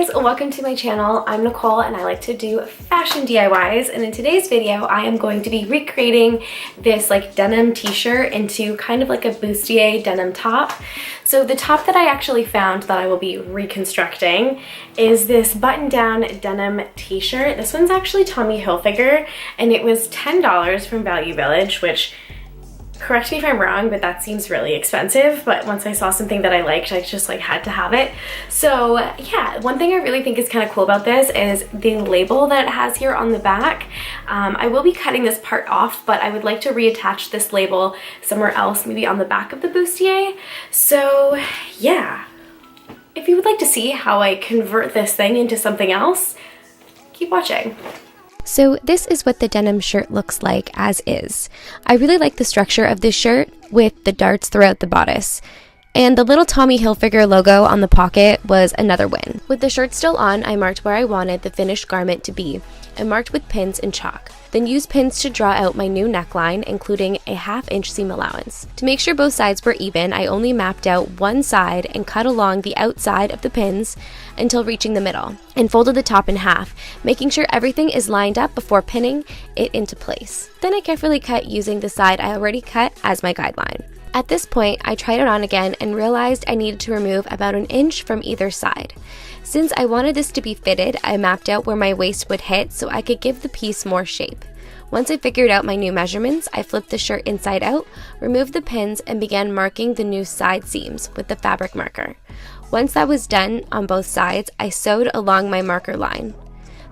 guys, welcome to my channel. I'm Nicole and I like to do fashion DIYs, and in today's video I am going to be recreating this like denim t-shirt into kind of like a bustier denim top. So the top that I actually found that I will be reconstructing is this button-down denim t-shirt. This one's actually Tommy Hilfiger and it was $10 from Value Village, which, correct me if I'm wrong, but that seems really expensive. But once I saw something that I liked, I just like had to have it. So yeah, one thing I really think is kind of cool about this is the label that it has here on the back. I will be cutting this part off, but I would like to reattach this label somewhere else, maybe on the back of the bustier. So yeah, if you would like to see how I convert this thing into something else, keep watching. So this is what the denim shirt looks like as is. I really like the structure of this shirt with the darts throughout the bodice. And the little Tommy Hilfiger logo on the pocket was another win. With the shirt still on, I marked where I wanted the finished garment to be and marked with pins and chalk. Then used pins to draw out my new neckline, including a 1/2 inch seam allowance. To make sure both sides were even, I only mapped out one side and cut along the outside of the pins until reaching the middle, and folded the top in half, making sure everything is lined up before pinning it into place. Then I carefully cut using the side I already cut as my guideline. At this point, I tried it on again and realized I needed to remove about 1 inch from either side. Since I wanted this to be fitted, I mapped out where my waist would hit so I could give the piece more shape. Once I figured out my new measurements, I flipped the shirt inside out, removed the pins, and began marking the new side seams with the fabric marker. Once that was done on both sides, I sewed along my marker line.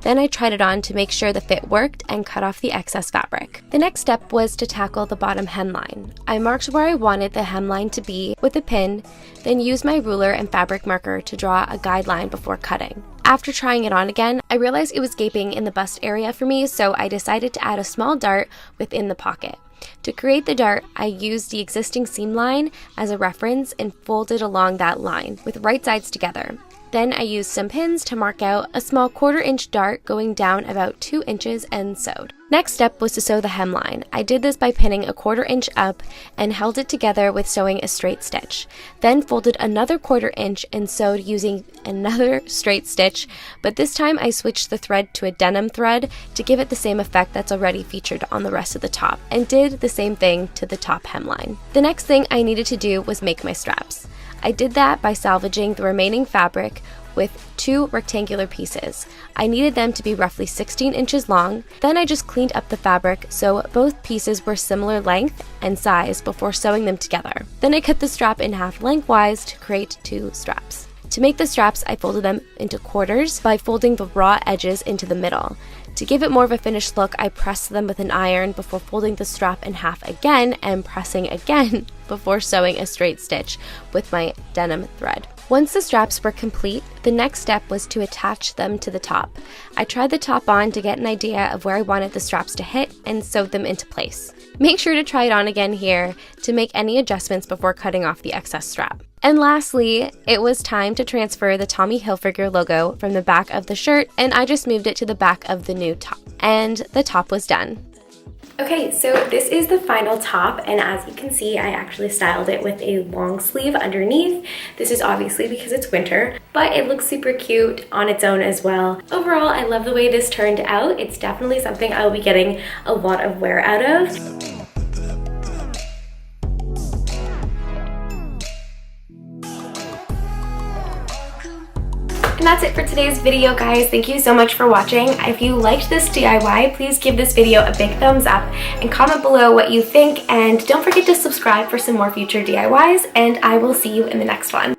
Then I tried it on to make sure the fit worked and cut off the excess fabric. The next step was to tackle the bottom hemline. I marked where I wanted the hemline to be with a pin, then used my ruler and fabric marker to draw a guideline before cutting. After trying it on again, I realized it was gaping in the bust area for me, so I decided to add a small dart within the pocket. To create the dart, I used the existing seam line as a reference and folded along that line with right sides together. Then I used some pins to mark out a small 1/4 inch dart going down about 2 inches and sewed. Next step was to sew the hemline. I did this by pinning a 1/4 inch up and held it together with sewing a straight stitch. Then folded another 1/4 inch and sewed using another straight stitch, but this time I switched the thread to a denim thread to give it the same effect that's already featured on the rest of the top, and did the same thing to the top hemline. The next thing I needed to do was make my straps. I did that by salvaging the remaining fabric with 2 rectangular pieces. I needed them to be roughly 16 inches long. Then I just cleaned up the fabric so both pieces were similar length and size before sewing them together. Then I cut the strap in half lengthwise to create 2 straps. To make the straps, I folded them into quarters by folding the raw edges into the middle. To give it more of a finished look, I pressed them with an iron before folding the strap in half again and pressing again before sewing a straight stitch with my denim thread. Once the straps were complete, the next step was to attach them to the top. I tried the top on to get an idea of where I wanted the straps to hit and sewed them into place. Make sure to try it on again here to make any adjustments before cutting off the excess strap. And lastly, it was time to transfer the Tommy Hilfiger logo from the back of the shirt, and I just moved it to the back of the new top. And the top was done. Okay, so this is the final top, and as you can see, I actually styled it with a long sleeve underneath. This is obviously because it's winter, but it looks super cute on its own as well. Overall, I love the way this turned out. It's definitely something I will be getting a lot of wear out of. And that's it for today's video, guys. Thank you so much for watching. If you liked this DIY, please give this video a big thumbs up and comment below what you think. And don't forget to subscribe for some more future DIYs, and I will see you in the next one.